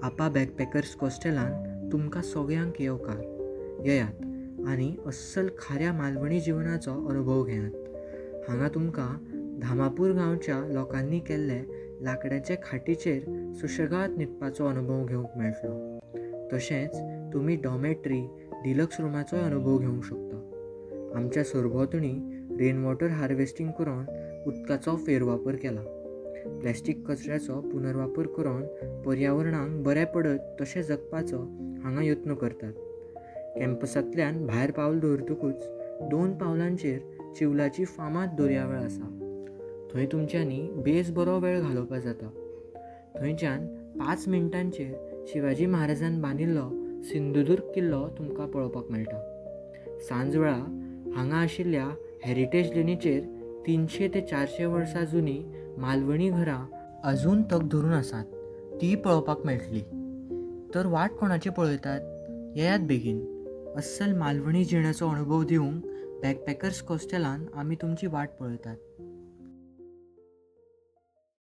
आपा बॅकपॅकर्स हॉस्टेलान तुमकां सगळ्यांक येवकार. येयात आनी अस्सल खाऱ्या मालवणी जिवनाचो अनुभव घेयात. हांगा तुमकां धामापूर गांवच्या लोकांनी केल्ले लाकडाचे खाटीचेर सुशेगाद न्हिदपाचो अनुभव घेवंक मेळटलो. तशेंच तुमी डॉमेट्री डिलक्स रुमाचोय अनुभव घेवंक शकता. आमच्या सरभोंवतणी रेन वॉटर हार्वेस्टिंग करून उदकाचो फेरवापर केला. प्लास्टीक कचऱ्याचो पुनर्वापर करून पर्यावरणाक बरें पडत तशें जगपाचो हांगा यत्न करतात. कॅम्पसांतल्यान भायर पावल दवरतकूच 2 पावलांचेर चिवलाची फामाद दर्यावेळ आसा. थंय तुमच्यांनी बेस बरो वेळ घालोवपा जाता. थंयच्यान 5 मिनटांचेर शिवाजी महाराजान बांदिल्लो सिंधुदुर्ग किल्लो तुमकां पळोवपाक मेळटा. सांजवेळा हांगा आशिल्ल्या हेरिटेज लेनीचेर 300 ते 400 वर्सां जुनी मालवणी घरां अजून तग धरून आसात, ती पळोवपाक मेळटली. तर वाट कोणाची पळयतात? येयात बेगीन. अस्सल मालवणी जिणेचो अनुभव दिवंक बॅकपॅकर्स हॉस्टेलान आमी तुमची वाट पळयतात.